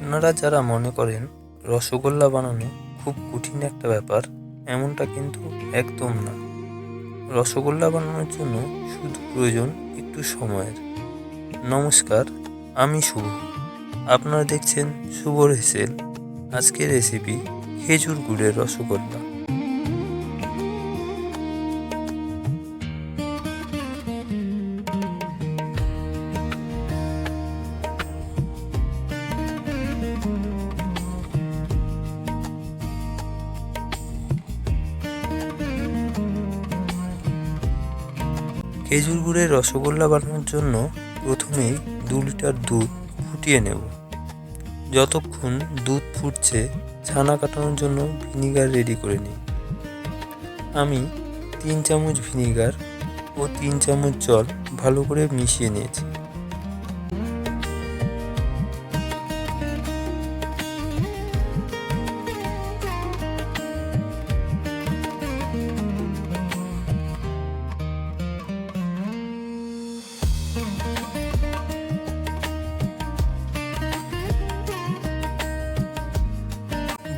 আপনারা যারা মনে করেন রসগোল্লা বানানো খুব কঠিন একটা ব্যাপার, এমনটা কিন্তু একদম না। রসগোল্লা বানানোর জন্য শুধু প্রয়োজন একটু সময়ের। নমস্কার, আমি শুভ। আপনারা দেখছেন শুভর হেসেল। আজকের রেসিপি খেজুর গুড়ের রসগোল্লা। খেজুর গুড়ের রসগোল্লা বানানোর জন্য প্রথমেই 2 লিটার দুধ ফুটিয়ে নেব। যতক্ষণ দুধ ফুটছে, ছানা কাটানোর জন্য ভিনিগার রেডি করে নিই। আমি 3 চামচ ভিনিগার ও 3 চামচ জল ভালো করে মিশিয়ে নিয়েছি।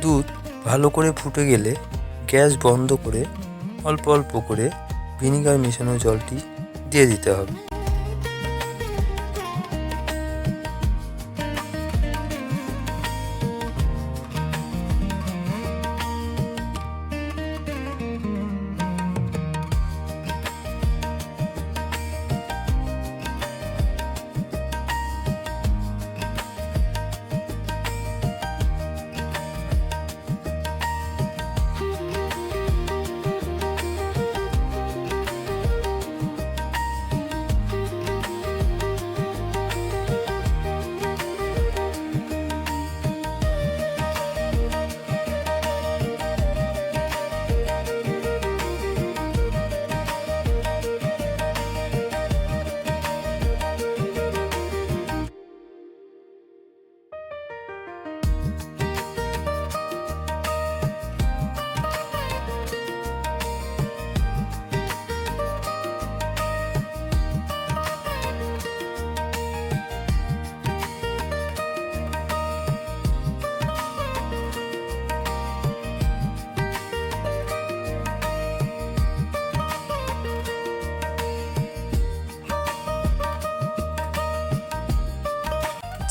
দুধ ভালো করে ফুটে গেলে গ্যাস বন্ধ করে অল্প অল্প করে ভিনিগার মেশানো জলটি দিয়ে দিতে হবে।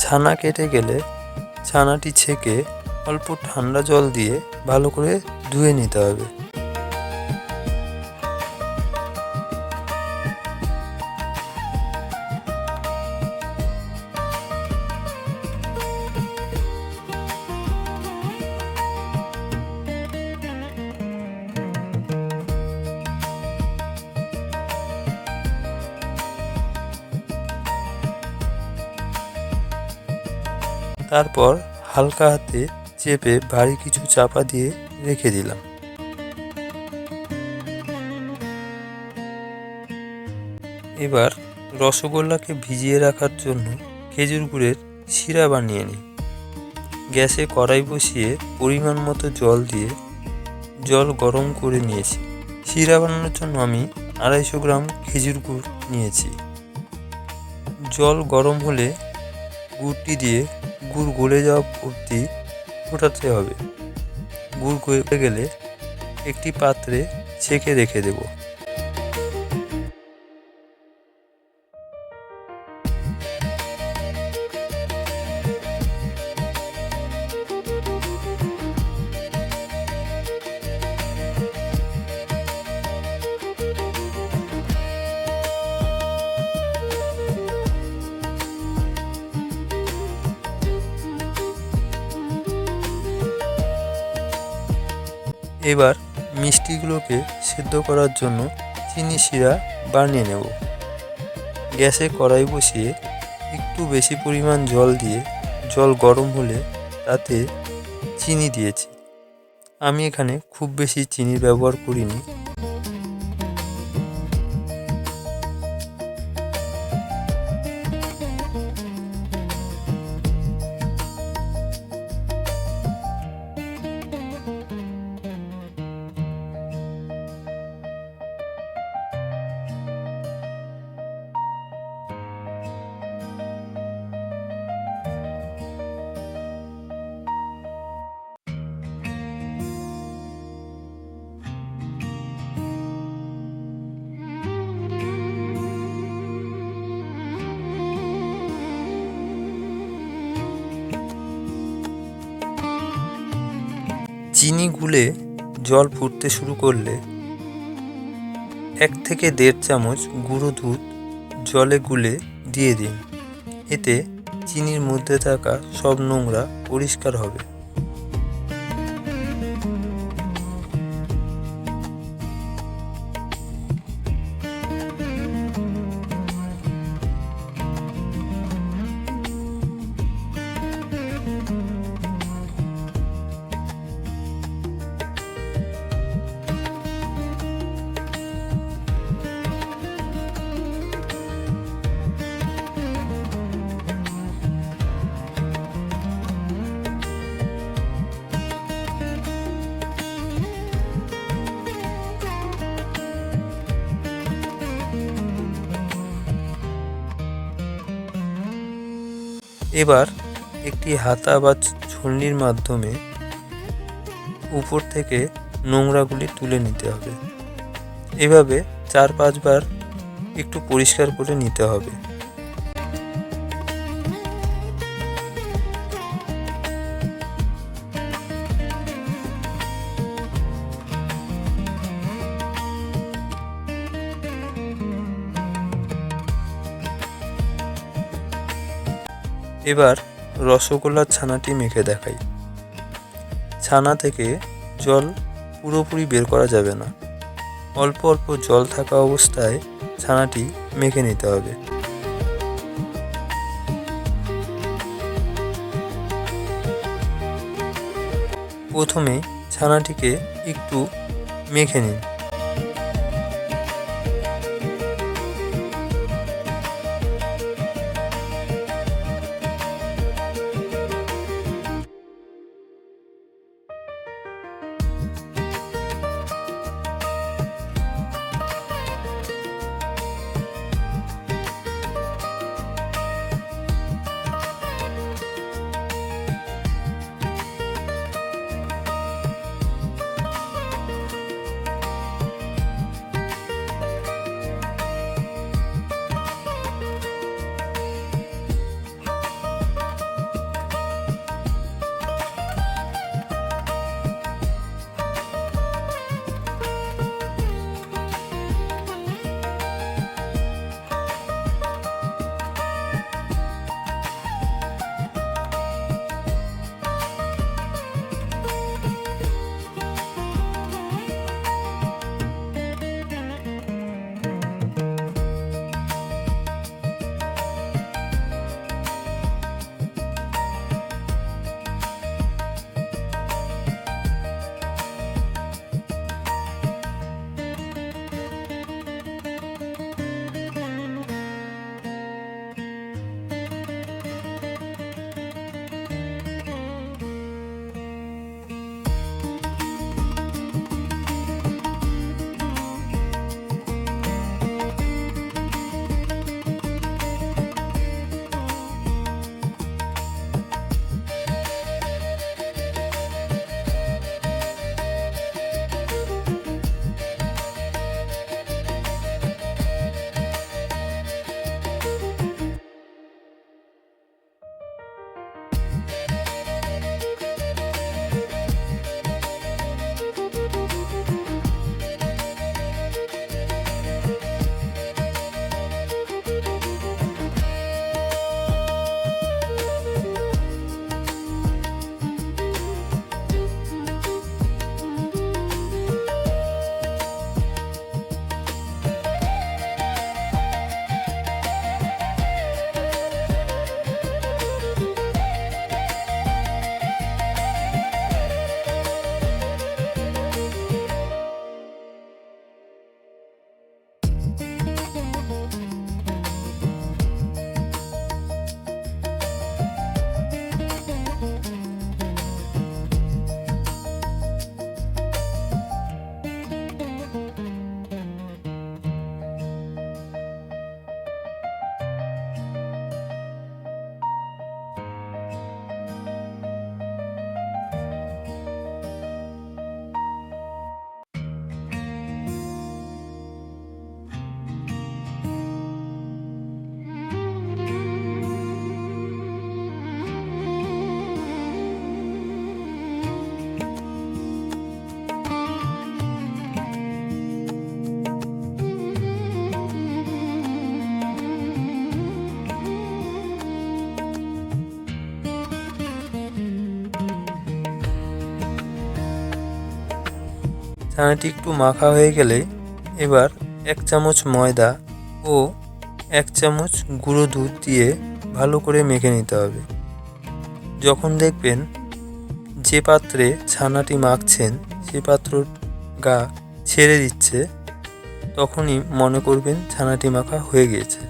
ছানা কেটে গেলে ছানাটি ছেঁকে অল্প ঠান্ডা জল দিয়ে ভালো করে ধুয়ে নিতে হবে। তারপর হালকা হাতে চেপে ভারী কিছু চাপা দিয়ে রেখে দিলাম। এবার রসগোল্লাকে ভিজিয়ে রাখার জন্য খেজুর গুড়ের শিরা বানিয়ে নিই। গ্যাসে কড়াই বসিয়ে পরিমাণ মতো জল দিয়ে জল গরম করে নিয়েছি। শিরা বানানোর জন্য আমি 250 গ্রাম খেজুর গুড় নিয়েছি। জল গরম হলে গুড়টি দিয়ে গুড় গলে যাওয়া অবধি ফোটাতে হবে। গুড় গলে গেলে একটি পাত্রে ছেঁকে রেখে দেব। এবার মিষ্টিগুলোকে সেদ্ধ করার জন্য চিনি শিরা বানিয়ে নেব। গ্যাসে কড়াই বসিয়ে একটু বেশি পরিমাণ জল দিয়ে জল গরম হলে তাতে চিনি দিয়েছি। আমি এখানে খুব বেশি চিনির ব্যবহার করিনি। চিনি গুলে জল ফুটতে শুরু করলে 1 থেকে 1.5 চামচ গুঁড়ো দুধ জলে গুলে দিয়ে দিন। এতে চিনির মধ্যে থাকা সব নোংরা পরিষ্কার হবে। এবার একটি হাতা বা ছলনির মাধ্যমে উপর থেকে নোংরাগুলি তুলে নিতে হবে। এভাবে 4-5 বার একটু পরিষ্কার করে নিতে হবে। এবার রসগোল্লার ছানাটি মেখে দেখাই। ছানা থেকে জল পুরোপুরি বের করা যাবে না, অল্প অল্প জল থাকা অবস্থায় ছানাটি মেখে নিতে হবে। প্রথমে ছানাটিকে একটু মেখে নিন। ছানাটি একটু মাখা হয়ে গেলে এবার 1 চামচ ময়দা ও 1 চামচ গুঁড়ো দুধ দিয়ে ভালো করে মেখে নিতে হবে। যখন দেখবেন যে পাত্রে ছানাটি মাখছেন সে পাত্রর গা ছেড়ে দিচ্ছে, তখনই মনে করবেন ছানাটি মাখা হয়ে গিয়েছে।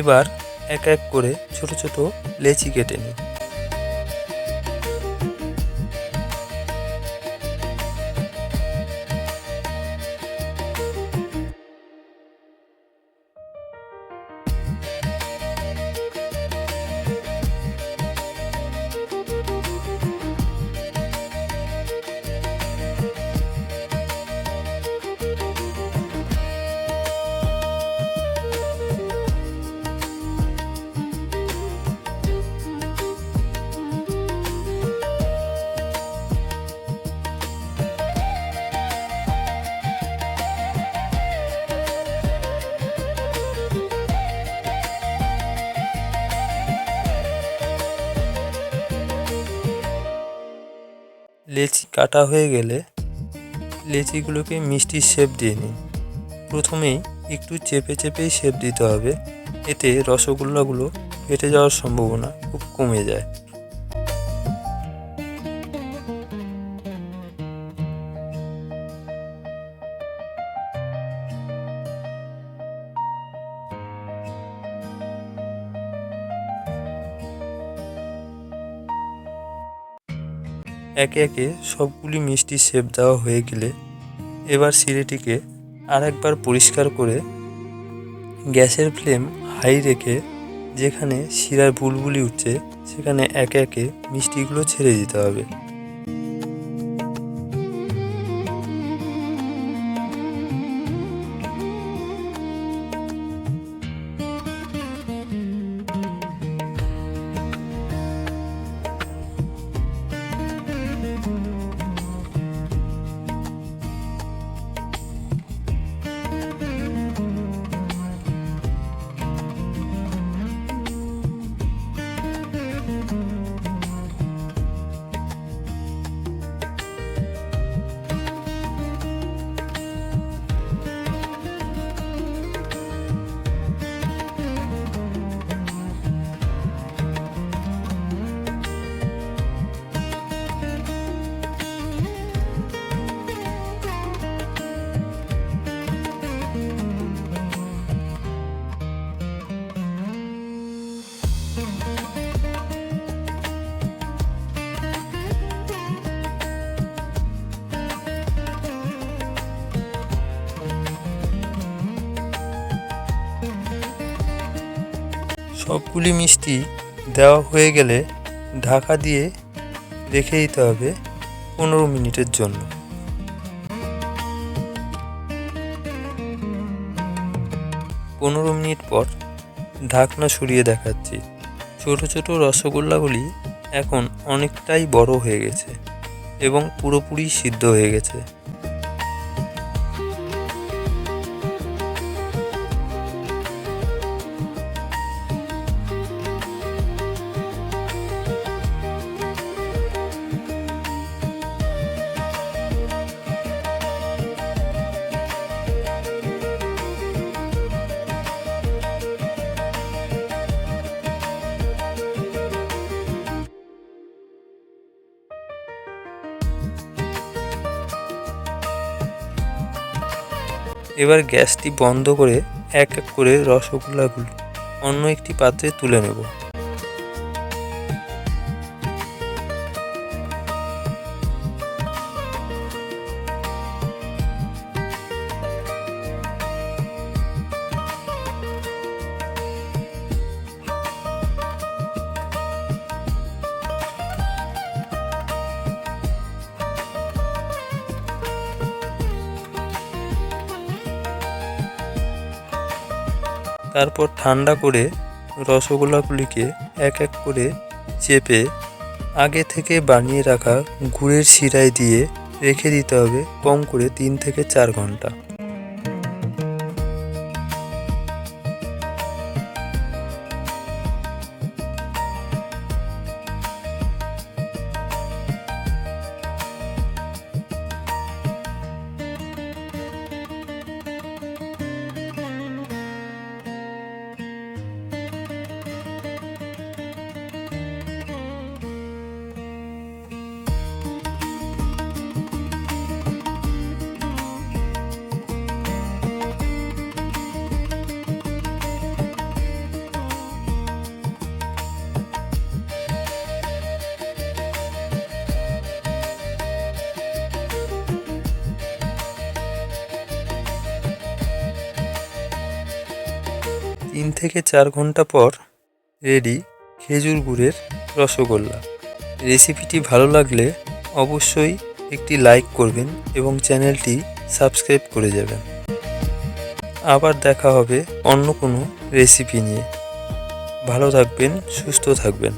এবার এক এক করে ছোট ছোট লেচি কেটে নিন। লেচি কাটা হয়ে গেলে লেচিগুলোকে মিষ্টির শেপ দিয়ে নিন। প্রথমেই একটু চেপে চেপেই শেপ দিতে হবে, এতে রসগোল্লাগুলো ফেটে যাওয়ার সম্ভাবনা খুব কমে যায়। একে একে সবগুলি মিষ্টির শেপ দেওয়া হয়ে গেলে এবার সিরেটিকে আরেকবার পরিষ্কার করে গ্যাসের ফ্লেম হাই রেখে যেখানে শিরার বুলবুলি উঠছে সেখানে একে একে মিষ্টিগুলো ছেড়ে দিতে হবে। সবগুলি মিষ্টি দেওয়া হয়ে গেলে ঢাকা দিয়ে রেখে দিতে হবে 15 মিনিটের জন্য। 15 মিনিট পর ঢাকনা সরিয়ে দেখাচ্ছি। ছোট ছোট রসগোল্লাগুলি এখন অনেকটাই বড় হয়ে গেছে এবং পুরোপুরি সিদ্ধ হয়ে গেছে। এবার গ্যাসটি বন্ধ করে এক এক করে রসগোল্লাগুলো অন্য একটি পাত্রে তুলে নেব। তারপর ঠান্ডা করে রসগোল্লাগুলিকে এক এক করে চেপে আগে থেকে বানিয়ে রাখা গুড়ের শিরায় দিয়ে রেখে দিতে হবে কম করে 3 থেকে 4 ঘন্টা। তিন থেকে 4 ঘন্টা পর রেডি খেজুর গুড়ের রসগোল্লা। রেসিপিটি ভালো লাগলে অবশ্যই একটি লাইক করবেন এবং চ্যানেলটি সাবস্ক্রাইব করে যাবেন। আবার দেখা হবে অন্য কোনো রেসিপি নিয়ে। ভালো থাকবেন, সুস্থ থাকবেন।